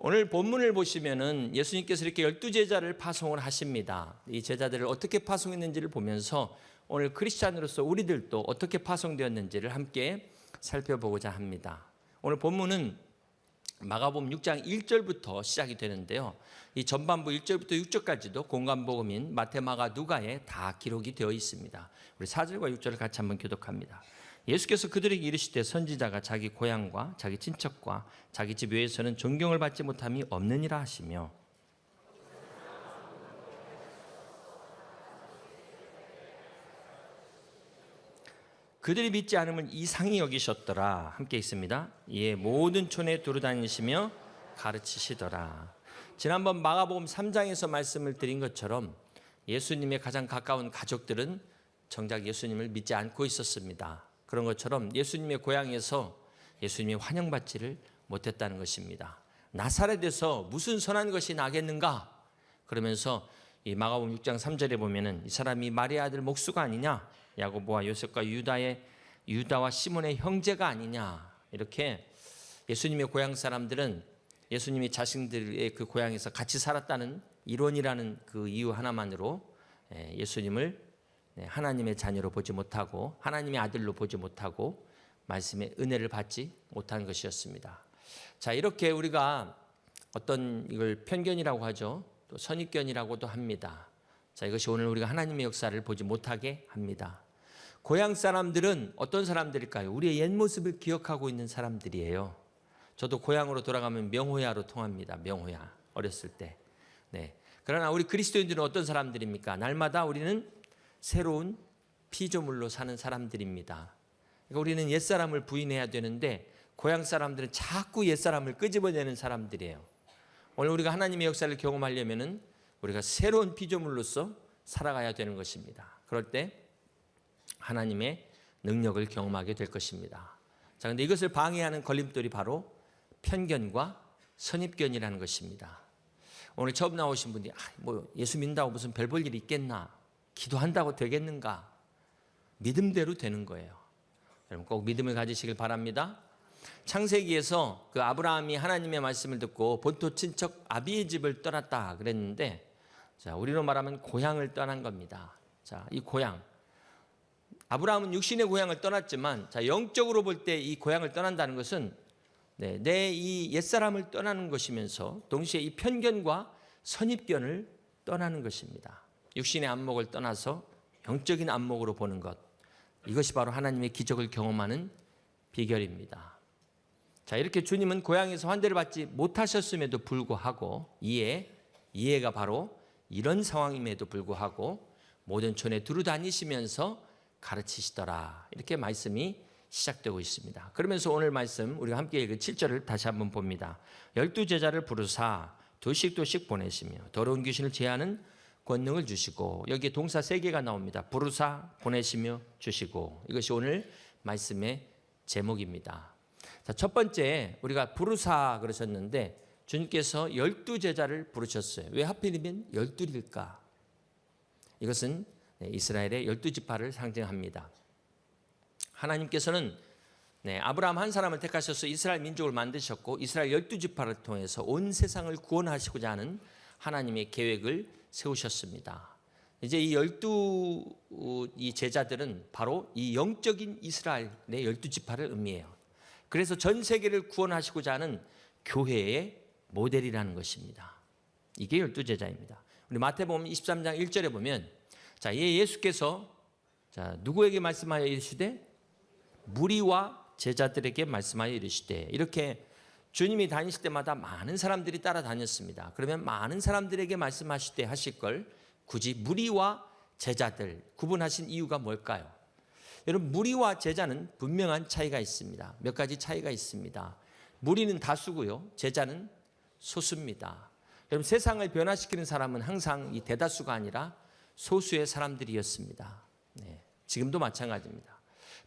오늘 본문을 보시면은 예수님께서 이렇게 12제자를 파송을 하십니다. 이 제자들을 어떻게 파송했는지를 보면서 오늘 크리스찬으로서 우리들도 어떻게 파송되었는지를 함께 살펴보고자 합니다. 오늘 본문은 마가복음 6장 1절부터 시작이 되는데요. 이 전반부 1절부터 6절까지도 공간복음인 마태, 마가, 누가에 다 기록이 되어 있습니다. 우리 4절과 6절을 같이 한번 교독합니다. 예수께서 그들에게 이르시되 선지자가 자기 고향과 자기 친척과 자기 집 외에서는 존경을 받지 못함이 없느니라 하시며, 그들이 믿지 않음을 이상히 여기셨더라. 함께 있습니다. 이에 모든 촌에 두루다니시며 가르치시더라. 지난번 마가복음 3장에서 말씀을 드린 것처럼 예수님의 가장 가까운 가족들은 정작 예수님을 믿지 않고 있었습니다. 그런 것처럼 예수님의 고향에서 예수님이 환영받지를 못했다는 것입니다. 나사렛에서 무슨 선한 것이 나겠는가? 그러면서 이 마가복음 6장 3절에 보면은 이 사람이 마리아 아들 목수가 아니냐? 야고보와 요셉과 유다와 시몬의 형제가 아니냐? 이렇게 예수님의 고향 사람들은 예수님이 자신들의 그 고향에서 같이 살았다는 이론이라는 그 이유 하나만으로 예수님을 하나님의 자녀로 보지 못하고 하나님의 아들로 보지 못하고 말씀의 은혜를 받지 못한 것이었습니다. 자, 이렇게 우리가 어떤 이걸 편견이라고 하죠. 또 선입견이라고도 합니다. 자, 이것이 오늘 우리가 하나님의 역사를 보지 못하게 합니다. 고향 사람들은 어떤 사람들일까요? 우리의 옛 모습을 기억하고 있는 사람들이에요. 저도 고향으로 돌아가면 명호야로 통합니다. 명호야, 어렸을 때. 네. 그러나 우리 그리스도인들은 어떤 사람들입니까? 날마다 우리는 새로운 피조물로 사는 사람들입니다. 그러니까 우리는 옛사람을 부인해야 되는데 고향 사람들은 자꾸 옛사람을 끄집어내는 사람들이에요. 오늘 우리가 하나님의 역사를 경험하려면은 우리가 새로운 피조물로서 살아가야 되는 것입니다. 그럴 때 하나님의 능력을 경험하게 될 것입니다. 자, 근데 이것을 방해하는 걸림돌이 바로 편견과 선입견이라는 것입니다. 오늘 처음 나오신 분들이 뭐 예수 믿는다고 무슨 별 볼 일이 있겠나? 기도한다고 되겠는가? 믿음대로 되는 거예요. 여러분 꼭 믿음을 가지시길 바랍니다. 창세기에서 그 아브라함이 하나님의 말씀을 듣고 본토 친척 아비의 집을 떠났다 그랬는데, 자, 우리로 말하면 고향을 떠난 겁니다. 자, 이 고향. 아브라함은 육신의 고향을 떠났지만, 자, 영적으로 볼 때 이 고향을 떠난다는 것은 내 이 옛사람을 떠나는 것이면서 동시에 이 편견과 선입견을 떠나는 것입니다. 육신의 안목을 떠나서 영적인 안목으로 보는 것. 이것이 바로 하나님의 기적을 경험하는 비결입니다. 자, 이렇게 주님은 고향에서 환대를 받지 못하셨음에도 불구하고 이해가 바로 이런 상황임에도 불구하고 모든 촌에 두루 다니시면서 가르치시더라. 이렇게 말씀이 시작되고 있습니다. 그러면서 오늘 말씀 우리가 함께 읽은 7절을 다시 한번 봅니다. 12제자를 부르사 도씩 보내시며 더러운 귀신을 제하는 권능을 주시고, 여기에 동사 3개가 나옵니다. 부르사, 보내시며, 주시고. 이것이 오늘 말씀의 제목입니다. 자, 첫 번째 우리가 부르사 그러셨는데 주님께서 12제자를 부르셨어요. 왜 하필이면 12일까? 이것은 이스라엘의 12지파를 상징합니다. 하나님께서는 아브라함 한 사람을 택하셔서 이스라엘 민족을 만드셨고 이스라엘 12지파를 통해서 온 세상을 구원하시고자 하는 하나님의 계획을 세우셨습니다. 이제 이 12 제자들은 바로 이 영적인 이스라엘의 12지파를 의미해요. 그래서 전 세계를 구원하시고자 하는 교회의 모델이라는 것입니다. 이게 12제자입니다. 우리 마태복음 23장 1절에 보면, 자, 예수께서 누구에게 말씀하여 이르시되 무리와 제자들에게 말씀하여 이르시되, 이렇게 주님이 다니실 때마다 많은 사람들이 따라다녔습니다. 그러면 많은 사람들에게 말씀하실 때 하실 걸 굳이 무리와 제자들 구분하신 이유가 뭘까요? 여러분, 무리와 제자는 분명한 차이가 있습니다. 몇 가지 차이가 있습니다. 무리는 다수고요, 제자는 소수입니다. 여러분, 세상을 변화시키는 사람은 항상 이 대다수가 아니라 소수의 사람들이었습니다. 지금도 마찬가지입니다.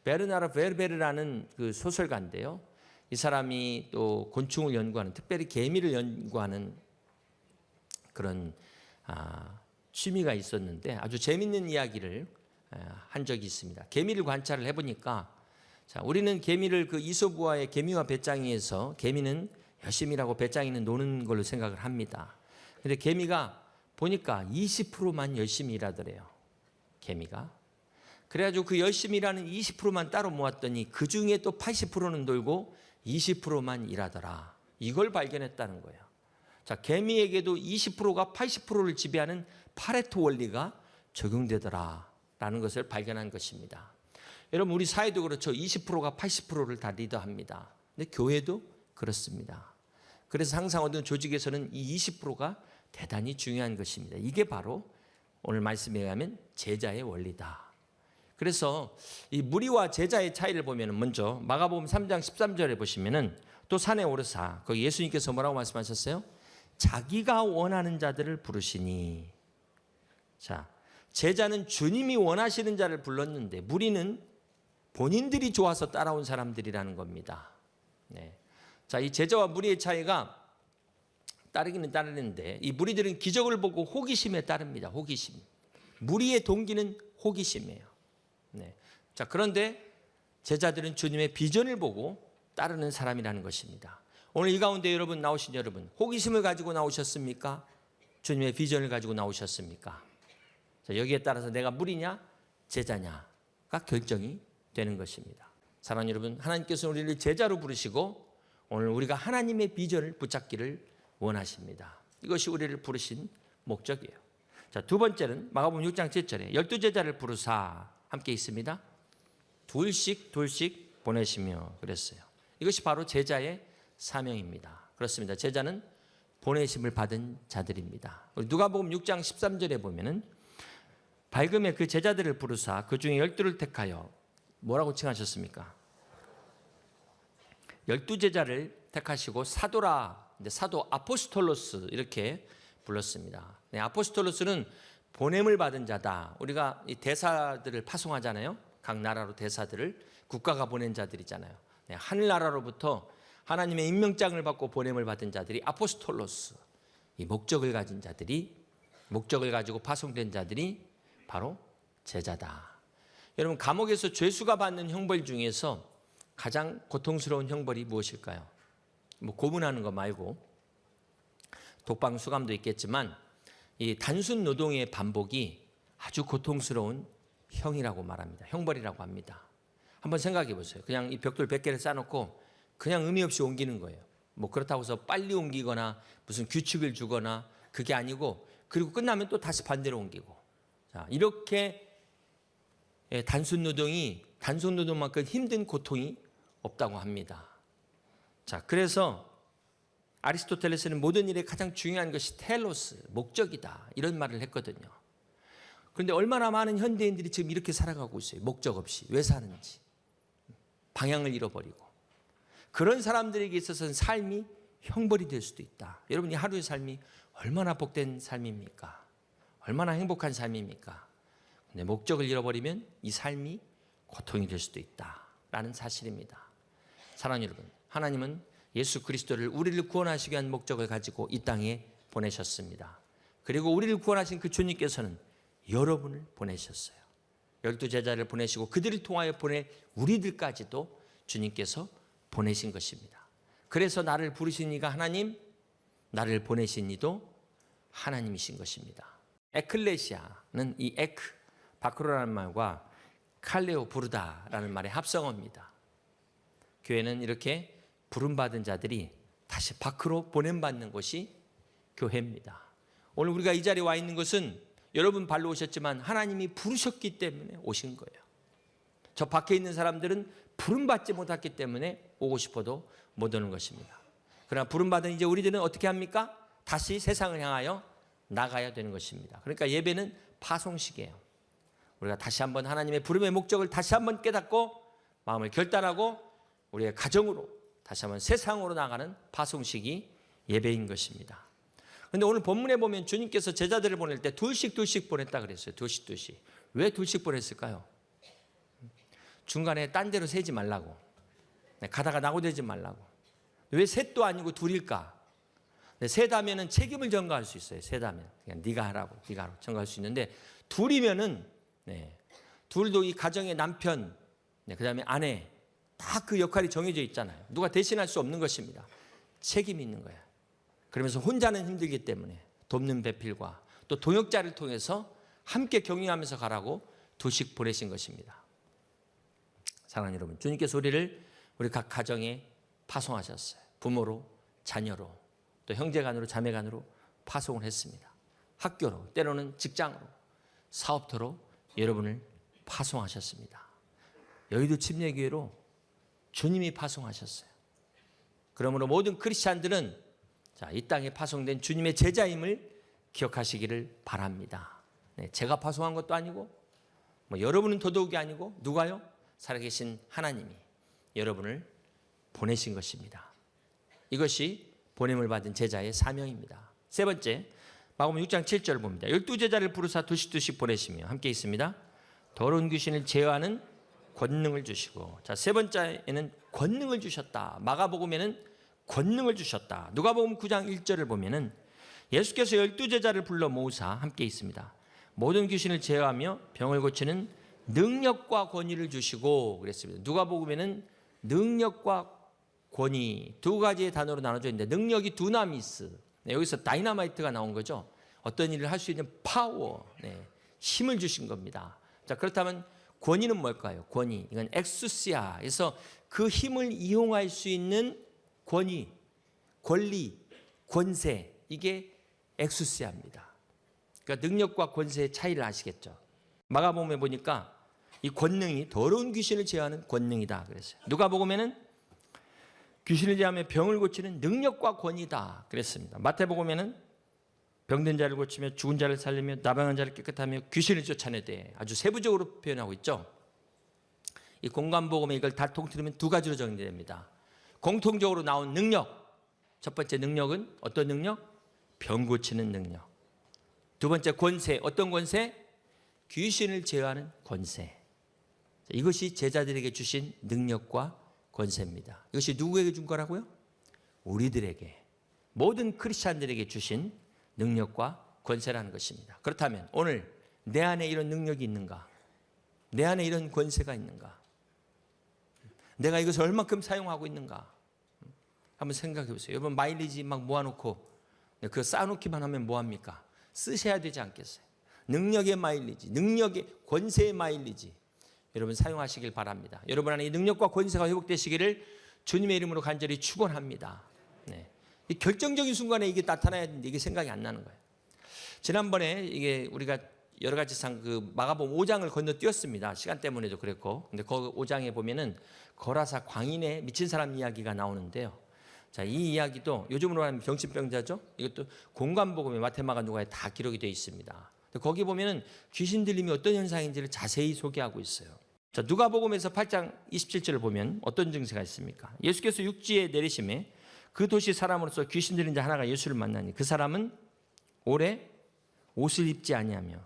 베르나르 베르베르라는 그 소설가인데요, 이 사람이 또 곤충을 연구하는, 특별히 개미를 연구하는 그런 취미가 있었는데 아주 재밌는 이야기를 한 적이 있습니다. 개미를 관찰을 해보니까, 자, 우리는 개미를 그 이솝우화의 개미와 배짱이에서 개미는 열심히 일하고 배짱이는 노는 걸로 생각을 합니다. 근데 개미가 보니까 20%만 열심히 일하더래요. 개미가. 그래가지고 그 열심히 일하는 20%만 따로 모았더니 그 중에 또 80%는 놀고 20%만 일하더라. 이걸 발견했다는 거예요. 자, 개미에게도 20%가 80%를 지배하는 파레토 원리가 적용되더라 라는 것을 발견한 것입니다. 여러분, 우리 사회도 그렇죠. 20%가 80%를 다 리더합니다. 근데 교회도 그렇습니다. 그래서 항상 어떤 조직에서는 이 20%가 대단히 중요한 것입니다. 이게 바로 오늘 말씀에 의하면 제자의 원리다. 그래서 이 무리와 제자의 차이를 보면 먼저 마가복음 3장 13절에 보시면은 또 산에 오르사 거기 예수님께서 뭐라고 말씀하셨어요? 자기가 원하는 자들을 부르시니. 자, 제자는 주님이 원하시는 자를 불렀는데 무리는 본인들이 좋아서 따라온 사람들이라는 겁니다. 네. 자, 이 제자와 무리의 차이가 따르기는 따르는데 이 무리들은 기적을 보고 호기심에 따릅니다. 호기심. 무리의 동기는 호기심이에요. 네. 자, 그런데 제자들은 주님의 비전을 보고 따르는 사람이라는 것입니다. 오늘 이 가운데 여러분 나오신 여러분 호기심을 가지고 나오셨습니까? 주님의 비전을 가지고 나오셨습니까? 자, 여기에 따라서 내가 무리냐 제자냐가 결정이 되는 것입니다. 사랑하는 여러분, 하나님께서 우리를 제자로 부르시고 오늘 우리가 하나님의 비전을 붙잡기를 원하십니다. 이것이 우리를 부르신 목적이에요. 자, 두 번째는 마가복음 6장 7절에 12제자를 부르사 함께 있습니다. 둘씩 보내시며 그랬어요. 이것이 바로 제자의 사명입니다. 그렇습니다. 제자는 보내심을 받은 자들입니다. 우리 누가복음 6장 13절에 보면은 밝음에 그 제자들을 부르사 그 중에 12를 택하여 뭐라고 칭하셨습니까? 12제자를 택하시고 사도라, 사도 아포스톨로스 이렇게 불렀습니다. 네, 아포스톨로스는 보냄을 받은 자다. 우리가 이 대사들을 파송하잖아요. 각 나라로 대사들을 국가가 보낸 자들이잖아요. 네, 하늘나라로부터 하나님의 임명장을 받고 보냄을 받은 자들이 아포스톨로스, 이 목적을 가진 자들이, 목적을 가지고 파송된 자들이 바로 제자다. 여러분, 감옥에서 죄수가 받는 형벌 중에서 가장 고통스러운 형벌이 무엇일까요? 뭐 고문하는 거 말고 독방 수감도 있겠지만 이 단순 노동의 반복이 아주 고통스러운 형이라고 말합니다. 형벌이라고 합니다. 한번 생각해 보세요. 그냥 이 벽돌 100개를 쌓아놓고 그냥 의미 없이 옮기는 거예요. 뭐 그렇다고 해서 빨리 옮기거나 무슨 규칙을 주거나 그게 아니고, 그리고 끝나면 또 다시 반대로 옮기고. 자, 이렇게 단순 노동만큼 힘든 고통이 없다고 합니다. 자, 그래서 아리스토텔레스는 모든 일의 가장 중요한 것이 텔로스, 목적이다. 이런 말을 했거든요. 그런데 얼마나 많은 현대인들이 지금 이렇게 살아가고 있어요. 목적 없이. 왜 사는지. 방향을 잃어버리고. 그런 사람들에게 있어서는 삶이 형벌이 될 수도 있다. 여러분이 하루의 삶이 얼마나 복된 삶입니까? 얼마나 행복한 삶입니까? 근데 목적을 잃어버리면 이 삶이 고통이 될 수도 있다라는 사실입니다. 사랑하는 여러분, 하나님은 예수 그리스도를 우리를 구원하시기 위한 목적을 가지고 이 땅에 보내셨습니다. 그리고 우리를 구원하신 그 주님께서는 여러분을 보내셨어요. 12제자를 보내시고 그들을 통하여 보내 우리들까지도 주님께서 보내신 것입니다. 그래서 나를 부르신 이가 하나님, 나를 보내신 이도 하나님이신 것입니다. 에클레시아는 이 에크, 바크로라는 말과 칼레오, 부르다라는 말의 합성어입니다. 교회는 이렇게 부름받은 자들이 다시 밖으로 보냄받는 곳이 교회입니다. 오늘 우리가 이 자리에 와 있는 것은 여러분 발로 오셨지만 하나님이 부르셨기 때문에 오신 거예요. 저 밖에 있는 사람들은 부름받지 못했기 때문에 오고 싶어도 못 오는 것입니다. 그러나 부름받은 이제 우리들은 어떻게 합니까? 다시 세상을 향하여 나가야 되는 것입니다. 그러니까 예배는 파송식이에요. 우리가 다시 한번 하나님의 부름의 목적을 다시 한번 깨닫고 마음을 결단하고 우리의 가정으로 다시 한번 세상으로 나가는 파송식이 예배인 것입니다. 그런데 오늘 본문에 보면 주님께서 제자들을 보낼 때 둘씩 보냈다 그랬어요. 둘씩. 왜 둘씩 보냈을까요? 중간에 딴 데로 세지 말라고. 가다가 낙오되지 말라고. 왜 셋도 아니고 둘일까? 셋하면은 책임을 전가할 수 있어요. 셋하면 그냥 네가 하라고 전가할 수 있는데 둘이면은 둘도 이 가정의 남편, 그다음에 아내 다 그 역할이 정해져 있잖아요. 누가 대신할 수 없는 것입니다. 책임이 있는 거예요. 그러면서 혼자는 힘들기 때문에 돕는 배필과 또 동역자를 통해서 함께 격려하면서 가라고 2씩 보내신 것입니다. 사랑하는 여러분, 주님께서 우리를 우리 각 가정에 파송하셨어요. 부모로, 자녀로, 또 형제간으로, 자매간으로 파송을 했습니다. 학교로, 때로는 직장으로, 사업터로 여러분을 파송하셨습니다. 여의도 침례교회로 주님이 파송하셨어요. 그러므로 모든 크리스찬들은 이 땅에 파송된 주님의 제자임을 기억하시기를 바랍니다. 네, 제가 파송한 것도 아니고 여러분은 더더욱이 아니고 누가요? 살아계신 하나님이 여러분을 보내신 것입니다. 이것이 보냄을 받은 제자의 사명입니다. 세 번째, 마가복음 6장 7절 봅니다. 12제자를 부르사 2씩 보내시며 함께 있습니다. 더러운 귀신을 제어하는 권능을 주시고, 자, 세 번째에는 권능을 주셨다. 마가복음에는 권능을 주셨다. 누가복음 9장 1절을 보면은 예수께서 12제자를 불러 모으사 함께 있습니다. 모든 귀신을 제어하며 병을 고치는 능력과 권위를 주시고 그랬습니다. 누가복음에는 능력과 권위 두 가지의 단어로 나눠져 있는데, 능력이 두나미스, 여기서 다이너마이트가 나온 거죠. 어떤 일을 할 수 있는 파워, 힘을 주신 겁니다. 자, 그렇다면 권위는 뭘까요? 권위, 이건 엑수시아에서 그 힘을 이용할 수 있는 권위, 권리, 권세, 이게 엑수시아입니다. 그러니까 능력과 권세의 차이를 아시겠죠? 마가복음에 보니까 이 권능이 더러운 귀신을 제어하는 권능이다 그랬어요. 누가복음에는 귀신을 제어하며 병을 고치는 능력과 권위다 그랬습니다. 마태복음에는 병든 자를 고치며 죽은 자를 살리며 나병한 자를 깨끗하며 귀신을 쫓아내되, 아주 세부적으로 표현하고 있죠. 이 공관복음에 이걸 다 통틀으면 두 가지로 정리됩니다. 공통적으로 나온 능력, 첫 번째 능력은 어떤 능력? 병 고치는 능력. 두 번째 권세, 어떤 권세? 귀신을 제어하는 권세. 이것이 제자들에게 주신 능력과 권세입니다. 이것이 누구에게 준 거라고요? 우리들에게, 모든 크리스찬들에게 주신 능력과 권세라는 것입니다. 그렇다면 오늘 내 안에 이런 능력이 있는가? 내 안에 이런 권세가 있는가? 내가 이것을 얼마큼 사용하고 있는가? 한번 생각해 보세요. 여러분 마일리지 막 모아놓고 그거 쌓아놓기만 하면 뭐합니까? 쓰셔야 되지 않겠어요? 능력의 마일리지, 능력의 권세의 마일리지, 여러분 사용하시길 바랍니다. 여러분 안에 이 능력과 권세가 회복되시기를 주님의 이름으로 간절히 축원합니다. 네. 이 결정적인 순간에 이게 나타나야 되는데 이게 생각이 안 나는 거예요. 지난번에 이게 우리가 여러 가지 그 마가복음 5장을 건너뛰었습니다. 시간 때문에도 그랬고. 근데 그 5장에 보면은 거라사 광인의 미친 사람 이야기가 나오는데요. 자, 이 이야기도 요즘으로 하면 병신병자죠. 이것도 공관복음에 마태마가 누가에 다 기록이 되어 있습니다. 거기 보면은 귀신 들림이 어떤 현상인지를 자세히 소개하고 있어요. 자, 누가복음에서 8장 27절을 보면 어떤 증세가 있습니까? 예수께서 육지에 내리심에 그 도시 사람으로서 귀신 들린 자 하나가 예수를 만나니 그 사람은 오래 옷을 입지 아니하며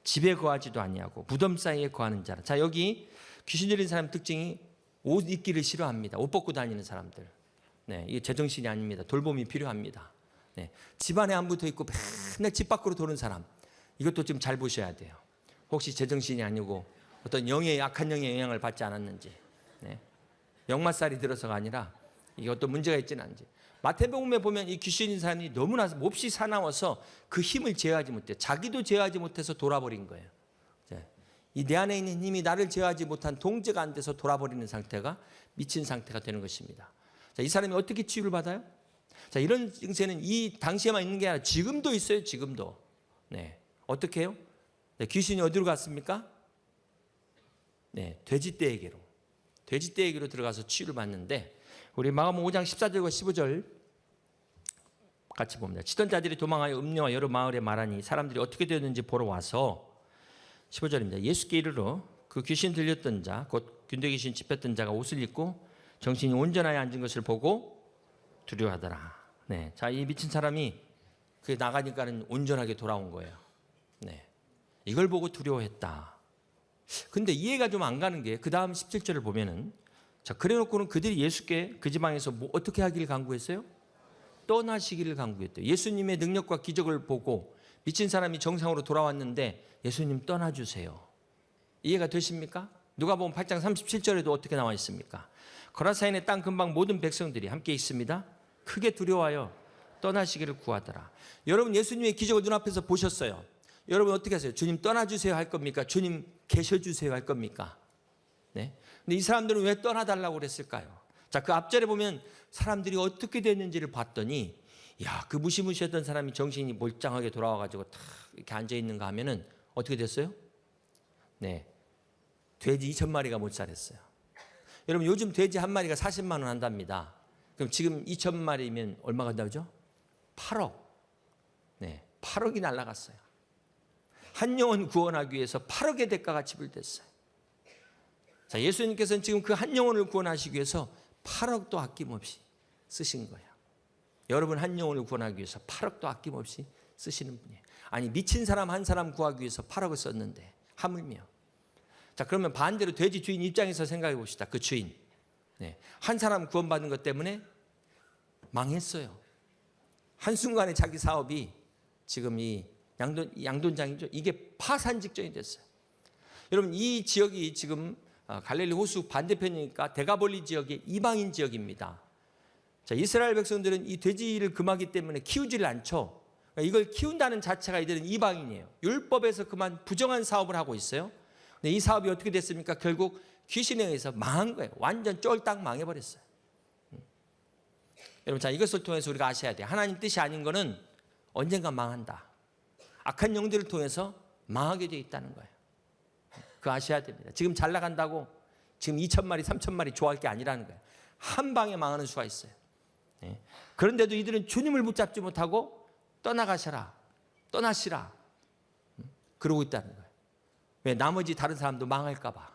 집에 거하지도 아니하고 무덤 사이에 거하는 자라. 자, 여기 귀신 들린 사람 특징이 옷 입기를 싫어합니다. 옷 벗고 다니는 사람들. 네, 이게 제정신이 아닙니다. 돌봄이 필요합니다. 네, 집안에 안 붙어 있고 맨날 집 밖으로 도는 사람, 이것도 좀 잘 보셔야 돼요. 혹시 제정신이 아니고 어떤 악한 영의 영향을 받지 않았는지, 역마살이 들어서가 아니라 이게 어떤 문제가 있지는 않은지. 마태복음에 보면 이 귀신인 사람이 너무나 몹시 사나워서 그 힘을 제어하지 못해, 자기도 제어하지 못해서 돌아버린 거예요. 이 내 안에 있는 힘이 나를 제어하지 못한 동제가 안 돼서 돌아버리는 상태가 미친 상태가 되는 것입니다. 자, 이 사람이 어떻게 치유를 받아요? 자, 이런 증세는 이 당시에만 있는 게 아니라 지금도 있어요. 지금도. 네, 어떻게 해요? 네, 귀신이 어디로 갔습니까? 네, 돼지떼에게로 들어가서 치유를 받는데, 우리 마가복음 5장 14절과 15절 같이 봅니다. 치던 자들이 도망하여 음녀와 여러 마을에 말하니 사람들이 어떻게 되었는지 보러 와서, 15절입니다. 예수께 이르러 그 귀신 들렸던 자, 곧 균대 귀신 집혔던 자가 옷을 입고 정신이 온전하여 앉은 것을 보고 두려워하더라. 네, 자, 이 미친 사람이 그 나가니까는 온전하게 돌아온 거예요. 네, 이걸 보고 두려워했다. 근데 이해가 좀 안 가는 게 그 다음 17절을 보면은, 자, 그래놓고는 그들이 예수께 그 지방에서 어떻게 하기를 간구했어요? 떠나시기를 간구했대요. 예수님의 능력과 기적을 보고 미친 사람이 정상으로 돌아왔는데 예수님 떠나주세요. 이해가 되십니까? 누가복음 8장 37절에도 어떻게 나와 있습니까? 거라사인의 땅 근방 모든 백성들이 함께 있습니다. 크게 두려워하여 떠나시기를 구하더라. 여러분 예수님의 기적을 눈앞에서 보셨어요. 여러분 어떻게 하세요? 주님 떠나주세요 할 겁니까? 주님 계셔주세요 할 겁니까? 네. 근데 이 사람들은 왜 떠나달라고 그랬을까요? 자, 그 앞절에 보면 사람들이 어떻게 됐는지를 봤더니, 야, 그 무시무시했던 사람이 정신이 몰짱하게 돌아와가지고 탁 이렇게 앉아 있는가 하면은 어떻게 됐어요? 네, 돼지 2,000마리가 못 살았어요. 여러분 요즘 돼지 한 마리가 40만 원 한답니다. 그럼 지금 2,000마리면 얼마가 된다죠? 8억. 네, 8억이 날아갔어요. 한 영혼 구원하기 위해서 8억의 대가가 지불됐어요. 자, 예수님께서는 지금 그 한 영혼을 구원하시기 위해서 8억도 아낌없이 쓰신 거예요. 여러분 한 영혼을 구원하기 위해서 8억도 아낌없이 쓰시는 분이에요. 아니 미친 사람 한 사람 구하기 위해서 8억을 썼는데 하물며. 자, 그러면 반대로 돼지 주인 입장에서 생각해 봅시다. 그 주인, 네, 한 사람 구원받는 것 때문에 망했어요. 한순간에 자기 사업이 지금 이 양돈장이죠. 이게 파산 직전이 됐어요. 여러분 이 지역이 지금 갈릴리 호수 반대편이니까 데가볼리 지역의 이방인 지역입니다. 자, 이스라엘 백성들은 이 돼지를 금하기 때문에 키우지를 않죠. 그러니까 이걸 키운다는 자체가 이들은 이방인이에요. 율법에서 그만 부정한 사업을 하고 있어요. 근데 이 사업이 어떻게 됐습니까? 결국 귀신에 의해서 망한 거예요. 완전 쫄딱 망해버렸어요. 여러분, 자, 이것을 통해서 우리가 아셔야 돼요. 하나님 뜻이 아닌 거는 언젠가 망한다. 악한 영들을 통해서 망하게 되어 있다는 거예요. 그거 아셔야 됩니다. 지금 잘 나간다고 지금 2,000마리, 3,000마리 좋아할 게 아니라는 거예요. 한 방에 망하는 수가 있어요. 네. 그런데도 이들은 주님을 붙잡지 못하고 떠나가셔라, 떠나시라 그러고 있다는 거예요. 왜? 나머지 다른 사람도 망할까 봐.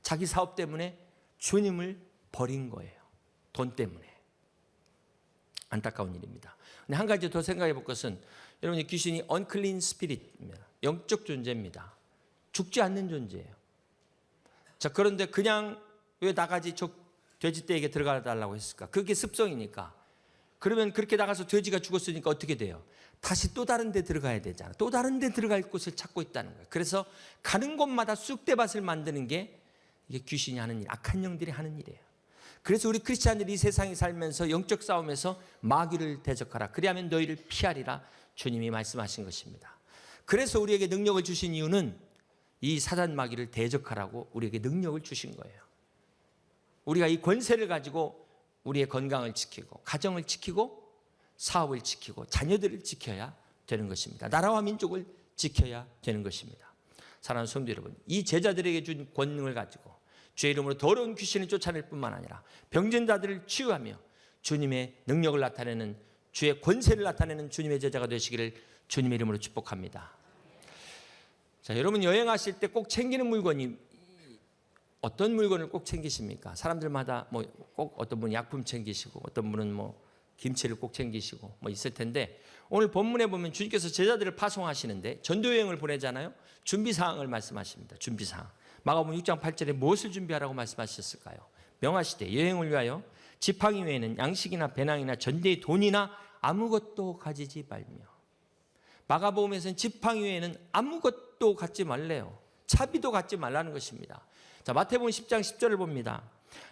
자기 사업 때문에 주님을 버린 거예요. 돈 때문에. 안타까운 일입니다. 근데 한 가지 더 생각해 볼 것은, 여러분 귀신이 unclean spirit입니다. 영적 존재입니다. 죽지 않는 존재예요. 자, 그런데 그냥 왜 나가지 저 돼지떼에게 들어가 달라고 했을까? 그게 습성이니까. 그러면 그렇게 나가서 돼지가 죽었으니까 어떻게 돼요? 다시 또 다른 데 들어가야 되잖아. 또 다른 데 들어갈 곳을 찾고 있다는 거예요. 그래서 가는 곳마다 쑥대밭을 만드는 게 이게 귀신이 하는 일, 악한 영들이 하는 일이에요. 그래서 우리 크리스찬들이 이 세상에 살면서 영적 싸움에서 마귀를 대적하라. 그리하면 너희를 피하리라. 주님이 말씀하신 것입니다. 그래서 우리에게 능력을 주신 이유는 이 사단 마귀를 대적하라고 우리에게 능력을 주신 거예요. 우리가 이 권세를 가지고 우리의 건강을 지키고 가정을 지키고 사업을 지키고 자녀들을 지켜야 되는 것입니다. 나라와 민족을 지켜야 되는 것입니다. 사랑하는 성도 여러분, 이 제자들에게 준 권능을 가지고 주의 이름으로 더러운 귀신을 쫓아낼 뿐만 아니라 병든 자들을 치유하며 주님의 능력을 나타내는, 주의 권세를 나타내는 주님의 제자가 되시기를 주님의 이름으로 축복합니다. 자, 여러분 여행하실 때 꼭 챙기는 물건이 어떤 물건을 꼭 챙기십니까? 사람들마다 뭐 꼭 어떤 분은 약품 챙기시고 어떤 분은 뭐 김치를 꼭 챙기시고 뭐 있을 텐데, 오늘 본문에 보면 주님께서 제자들을 파송하시는데 전도 여행을 보내잖아요. 준비 사항을 말씀하십니다. 준비 사항. 마가복음 6장 8절에 무엇을 준비하라고 말씀하셨을까요? 명하시되 여행을 위하여 지팡이 외에는 양식이나 배낭이나 전대의 돈이나 아무것도 가지지 말며. 마가복음에서는 지팡이 외에는 아무것도 갖지 말래요. 차비도 갖지 말라는 것입니다. 자, 마태복음 10장 10절을 봅니다.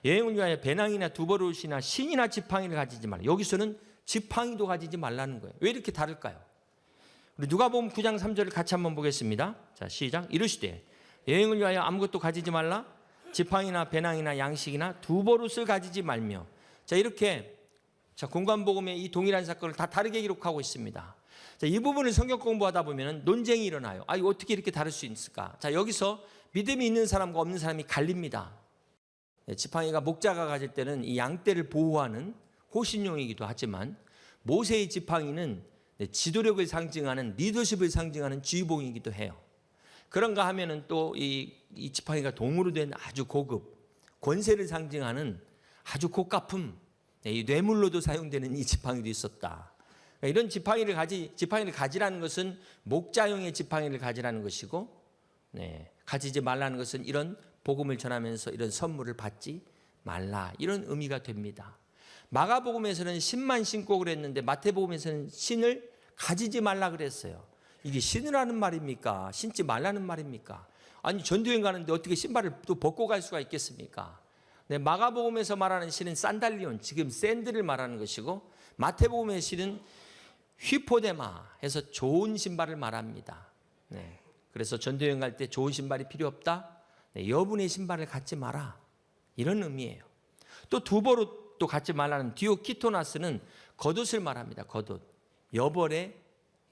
여행을 위하여 배낭이나 두버릇이나 신이나 지팡이를 가지지 말라. 여기서는 지팡이도 가지지 말라는 거예요. 왜 이렇게 다를까요? 우리 누가복음 9장 3절을 같이 한번 보겠습니다. 자, 시작. 이르시되 여행을 위하여 아무것도 가지지 말라. 지팡이나 배낭이나 양식이나 두버릇을 가지지 말며. 자, 이렇게 자, 공관복음의 이 동일한 사건을 다 다르게 기록하고 있습니다. 자, 이 부분을 성경 공부하다 보면 논쟁이 일어나요. 아, 이거 어떻게 이렇게 다를 수 있을까? 자, 여기서 믿음이 있는 사람과 없는 사람이 갈립니다. 지팡이가 목자가 가질 때는 이 양떼를 보호하는 호신용이기도 하지만, 모세의 지팡이는 지도력을 상징하는, 리더십을 상징하는 지휘봉이기도 해요. 그런가 하면은 또 이 지팡이가 동으로 된 아주 고급, 권세를 상징하는 아주 고가품, 이 뇌물로도 사용되는 이 지팡이도 있었다. 이런 지팡이를 가지라는 것은 목자용의 지팡이를 가지라는 것이고, 가지지 말라는 것은 이런 복음을 전하면서 이런 선물을 받지 말라, 이런 의미가 됩니다. 마가복음에서는 신만 신고 그랬는데 마태복음에서는 신을 가지지 말라 그랬어요. 이게 신으라는 말입니까? 신지 말라는 말입니까? 아니, 전도여행 가는데 어떻게 신발을 또 벗고 갈 수가 있겠습니까? 네, 마가복음에서 말하는 실은 산달리온, 지금 샌들을 말하는 것이고, 마태복음의 실은 휘포데마 해서 좋은 신발을 말합니다. 네, 그래서 전도여행 갈 때 좋은 신발이 필요 없다. 네, 여분의 신발을 갖지 마라. 이런 의미예요. 또 두보로 또 갖지 말라는 디오키토나스는 겉옷을 말합니다. 겉옷. 여벌에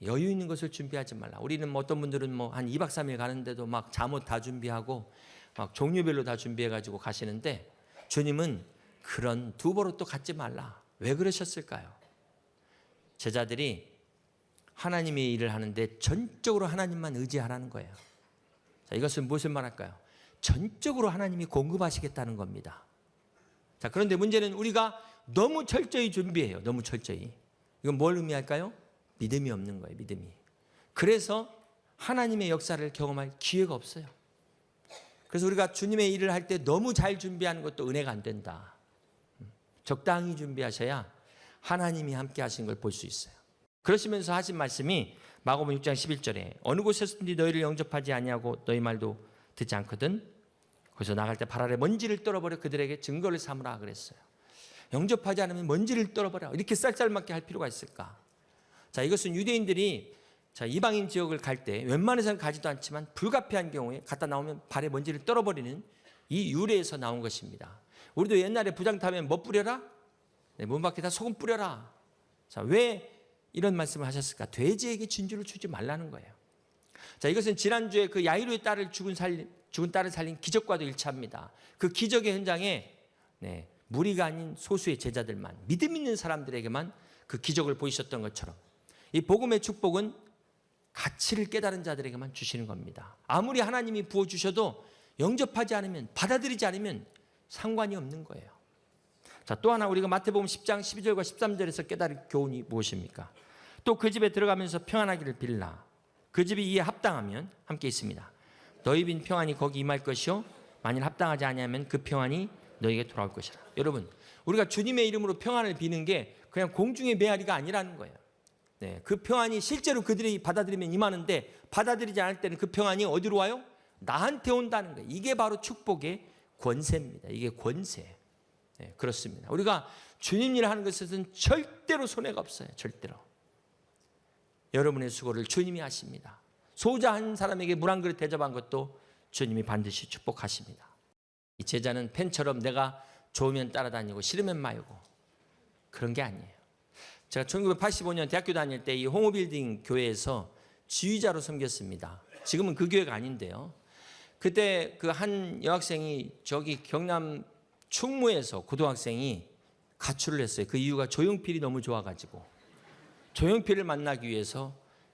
여유 있는 것을 준비하지 말라. 우리는 뭐 어떤 분들은 뭐 한 2박 3일 가는데도 막 잠옷 다 준비하고 막 종류별로 다 준비해가지고 가시는데, 주님은 그런 두보로 또 갖지 말라. 왜 그러셨을까요? 제자들이 하나님의 일을 하는데 전적으로 하나님만 의지하라는 거예요. 자, 이것은 무엇을 말할까요? 전적으로 하나님이 공급하시겠다는 겁니다. 자, 그런데 문제는 우리가 너무 철저히 준비해요. 너무 철저히. 이건 뭘 의미할까요? 믿음이 없는 거예요. 믿음이. 그래서 하나님의 역사를 경험할 기회가 없어요. 그래서 우리가 주님의 일을 할 때 너무 잘 준비하는 것도 은혜가 안 된다. 적당히 준비하셔야 하나님이 함께 하신 걸 볼 수 있어요. 그러시면서 하신 말씀이 마가복음 6장 11절에 어느 곳에서든지 너희를 영접하지 아니하고 너희 말도 듣지 않거든 거기서 나갈 때 발 아래 먼지를 떨어버려 그들에게 증거를 삼으라 그랬어요. 영접하지 않으면 먼지를 떨어버려. 이렇게 쌀쌀맞게 할 필요가 있을까? 자, 이것은 유대인들이 이방인 지역을 갈 때 웬만해서는 가지도 않지만 불가피한 경우에 갔다 나오면 발에 먼지를 떨어버리는 이 유래에서 나온 것입니다. 우리도 옛날에 부장 타면 뭐 뿌려라? 네, 문 밖에다 소금 뿌려라. 자, 왜 이런 말씀을 하셨을까? 돼지에게 진주를 주지 말라는 거예요. 자, 이것은 지난주에 그 야이로의 딸을 죽은 딸을 살린 기적과도 일치합니다. 그 기적의 현장에 무리가 아닌 소수의 제자들만, 믿음 있는 사람들에게만 그 기적을 보이셨던 것처럼 이 복음의 축복은 가치를 깨달은 자들에게만 주시는 겁니다. 아무리 하나님이 부어주셔도 영접하지 않으면, 받아들이지 않으면 상관이 없는 거예요. 자, 또 하나 우리가 마태복음 10장 12절과 13절에서 깨달을 교훈이 무엇입니까? 또 그 집에 들어가면서 평안하기를 빌라. 그 집이 이에 합당하면 함께 있습니다. 너희 빈 평안이 거기 임할 것이요 만일 합당하지 아니하면 그 평안이 너희에게 돌아올 것이라. 여러분, 우리가 주님의 이름으로 평안을 비는 게 그냥 공중의 메아리가 아니라는 거예요. 네, 그 평안이 실제로 그들이 받아들이면 임하는데, 받아들이지 않을 때는 그 평안이 어디로 와요? 나한테 온다는 거예요. 이게 바로 축복의 권세입니다. 이게 권세. 네, 그렇습니다. 우리가 주님 일을 하는 것에서는 절대로 손해가 없어요. 절대로. 여러분의 수고를 주님이 하십니다. 소자 한 사람에게 물 한 그릇 대접한 것도 주님이 반드시 축복하십니다. 이 제자는 펜처럼 내가 좋으면 따라다니고 싫으면 말고 그런 게 아니에요. 제가 1985년 대학교 다닐 때 이 홍호빌딩 교회에서 지휘자로 섬겼습니다. 지금은 그 교회가 아닌데요. 그때 그 한 여학생이 저기 경남 충무에서 고등학생이 가출을 했어요. 그 이유가 조용필이 너무 좋아가지고 조용필을 만나기 위해서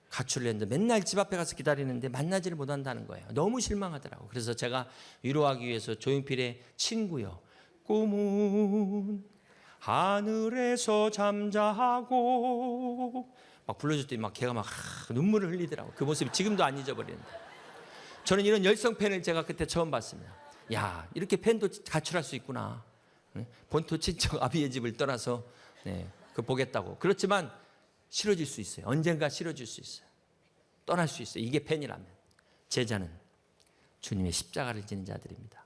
가출을 했는데 맨날 집 앞에 가서 기다리는데 만나지를 못한다는 거예요. 너무 실망하더라고요. 그래서 제가 위로하기 위해서 조용필의 친구요, 꿈은 하늘에서 잠자고 막 불러줬더니 막 걔가 막 눈물을 흘리더라고요. 그 모습이 지금도 안 잊어버리는데, 저는 이런 열성 팬을 제가 그때 처음 봤습니다. 야, 이렇게 팬도 가출할 수 있구나. 본토 친척 아비의 집을 떠나서 그 보겠다고. 그렇지만 싫어질 수 있어요. 언젠가 싫어질 수 있어요. 떠날 수 있어요. 이게 팬이라면. 제자는 주님의 십자가를 지는 자들입니다.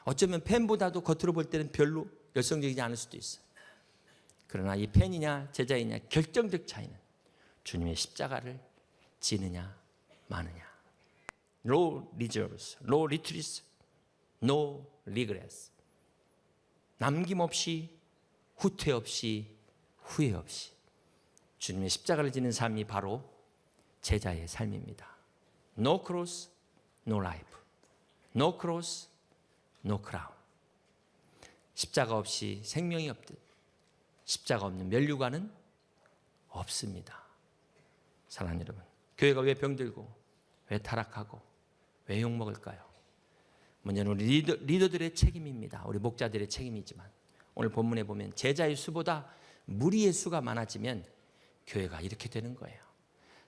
어쩌면 팬보다도 겉으로 볼 때는 별로 열성적이지 않을 수도 있어요. 그러나 이 팬이냐 제자이냐 결정적 차이는 주님의 십자가를 지느냐 마느냐. No reserves, no retreats, no regrets. 남김없이, 후퇴 없이, 후회 없이 주님의 십자가를 지는 삶이 바로 제자의 삶입니다. No cross, no life. No cross, no crown. 십자가 없이 생명이 없듯 십자가 없는 면류관은 없습니다. 사랑하는 여러분, 교회가 왜 병들고 왜 타락하고 왜 욕먹을까요? 문제는 우리 리더들의 책임입니다. 우리 목자들의 책임이지만 오늘 본문에 보면 제자의 수보다 무리의 수가 많아지면 교회가 이렇게 되는 거예요.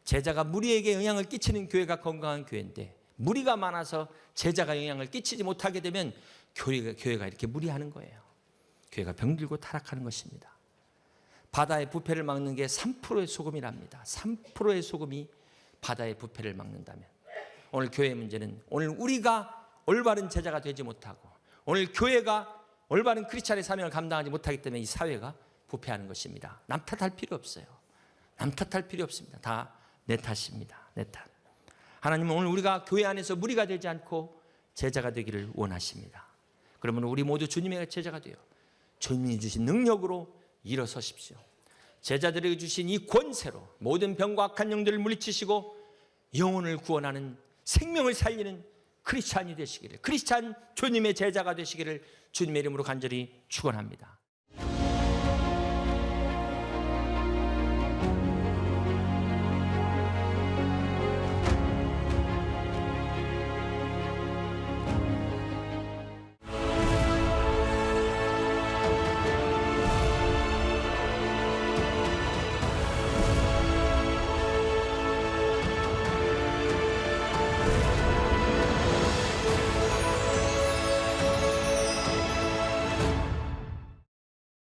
제자가 무리에게 영향을 끼치는 교회가 건강한 교회인데, 무리가 많아서 제자가 영향을 끼치지 못하게 되면 교회가 이렇게 무리하는 거예요. 교회가 병들고 타락하는 것입니다. 바다의 부패를 막는 게 3%의 소금이랍니다. 3%의 소금이 바다의 부패를 막는다면, 오늘 교회의 문제는 오늘 우리가 올바른 제자가 되지 못하고 오늘 교회가 올바른 크리스찬의 사명을 감당하지 못하기 때문에 이 사회가 부패하는 것입니다. 남 탓할 필요 없어요. 남 탓할 필요 없습니다. 다 내 탓입니다. 내 탓. 하나님은 오늘 우리가 교회 안에서 무리가 되지 않고 제자가 되기를 원하십니다. 그러면 우리 모두 주님의 제자가 되어 주님이 주신 능력으로 일어서십시오. 제자들에게 주신 이 권세로 모든 병과 악한 영들을 물리치시고 영혼을 구원하는 생명을 살리는 크리스찬이 되시기를, 크리스찬 주님의 제자가 되시기를 주님의 이름으로 간절히 축원합니다.